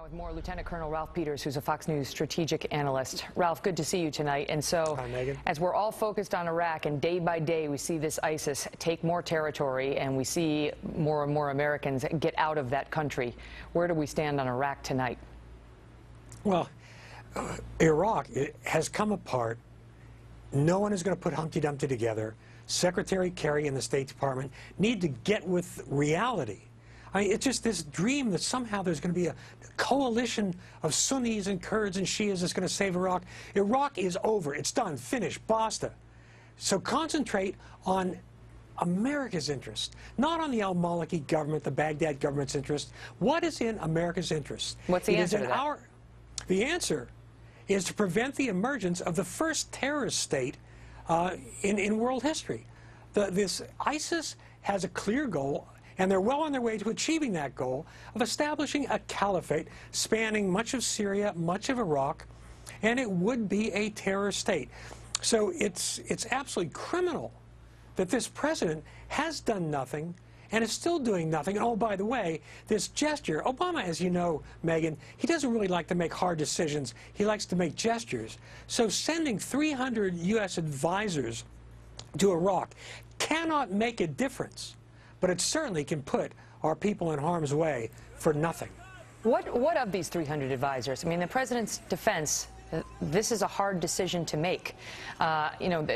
With more Lieutenant Colonel Ralph Peters, who's a Fox News strategic analyst. Ralph, good to see you tonight. And so, hi, Megyn. As we're all focused on Iraq, and day by day we see this ISIS take more territory, and we see more and more Americans get out of that country, where do we stand on Iraq tonight? Well, Iraq has come apart. No one is going to put Humpty Dumpty together. Secretary Kerry and the State Department need to get with reality. I mean, it's just this dream that somehow there's going to be a coalition of Sunnis and Kurds and Shias that's going to save Iraq. Iraq is over. It's done. Finished. Basta. So concentrate on America's interest, not on the al-Maliki government, the Baghdad government's interest. What is in America's interest? What's the answer to that? The answer is to prevent the emergence of the first terrorist state in world history. This ISIS has a clear goal, and they're well on their way to achieving that goal of establishing a caliphate spanning much of Syria, much of Iraq, and it would be a terrorist state. So it's absolutely criminal that this president has done nothing and is still doing nothing. And oh, by the way, this gesture, Obama, as you know, Megyn, he doesn't really like to make hard decisions. He likes to make gestures. So sending 300 U.S. advisors to Iraq cannot make a difference, but it certainly can put our people in harm's way for nothing. What of these 300 advisors? I mean, the president's defense, this is a hard decision to make. You know,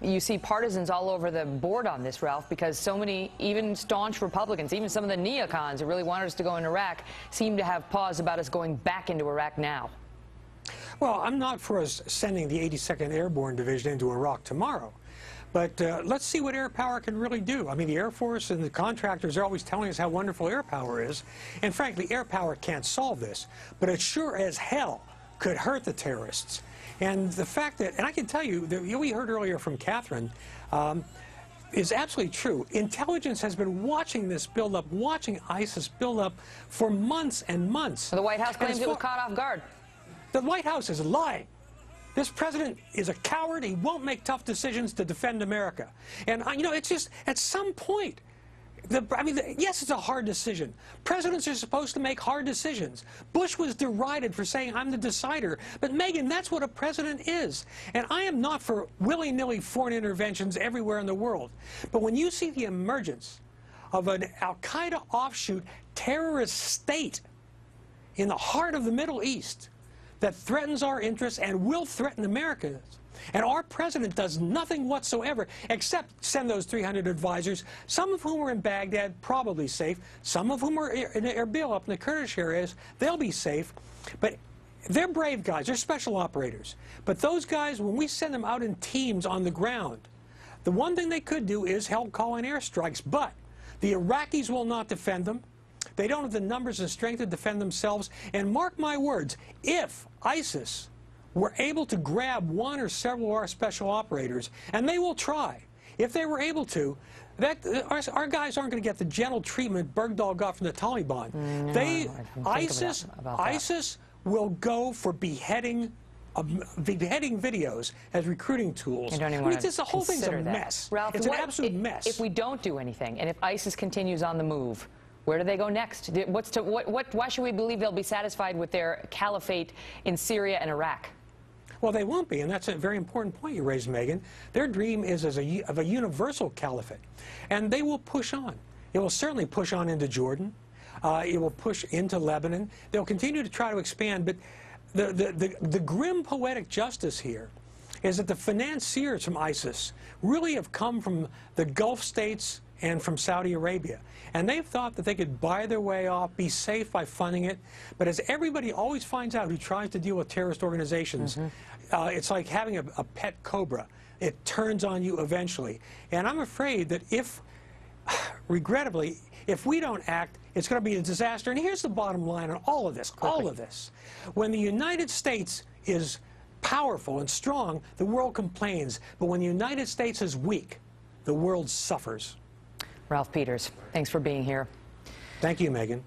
you see partisans all over the board on this, Ralph, because so many, even staunch Republicans, even some of the neocons who really wanted us to go in Iraq, seem to have pause about us going back into Iraq now. Well, I'm not for us sending the 82nd Airborne Division into Iraq tomorrow. But let's see what air power can really do. I mean, the Air Force and the contractors are always telling us how wonderful air power is. And frankly, air power can't solve this. But it sure as hell could hurt the terrorists. And the fact that, and I can tell you, that we heard earlier from Catherine, is absolutely true. Intelligence has been watching this build up, watching ISIS build up for months and months. The White House claims it was caught off guard. The White House is lying. This president is a coward. He won't make tough decisions to defend America. And, you know, it's just, at some point, yes, it's a hard decision. Presidents are supposed to make hard decisions. Bush was derided for saying, I'm the decider. But, Megyn, that's what a president is. And I am not for willy-nilly foreign interventions everywhere in the world. But when you see the emergence of an al-Qaeda offshoot terrorist state in the heart of the Middle East that threatens our interests and will threaten Americans, and our president does nothing whatsoever except send those 300 advisors, some of whom are in Baghdad, probably safe, some of whom are in Erbil up in the Kurdish areas, they'll be safe. But they're brave guys, they're special operators. But those guys, when we send them out in teams on the ground, the one thing they could do is help call in airstrikes. But the Iraqis will not defend them. They don't have the numbers and strength to defend themselves. And mark my words, if ISIS were able to grab one or several of our special operators, and they will try, if they were able to, our guys aren't going to get the gentle treatment Bergdahl got from the Taliban. No, ISIS will go for beheading videos as recruiting tools. I mean, the whole thing's a mess. Ralph, it's an absolute mess. If we don't do anything, and if ISIS continues on the move, where do they go next? Why should we believe they'll be satisfied with their caliphate in Syria and Iraq? Well, they won't be, and that's a very important point you raised, Megyn. Their dream is of a universal caliphate, and they will push on. It will certainly push on into Jordan. It will push into Lebanon. They'll continue to try to expand, but the grim poetic justice here is that the financiers from ISIS really have come from the Gulf states and from Saudi Arabia. And they've thought that they could buy their way off, be safe by funding it. But as everybody always finds out who tries to deal with terrorist organizations, it's like having a pet cobra. It turns on you eventually. And I'm afraid that regrettably, if we don't act, it's going to be a disaster. And here's the bottom line on all of this. When the United States is powerful and strong, the world complains. But when the United States is weak, the world suffers. Ralph Peters, thanks for being here. Thank you, Megyn.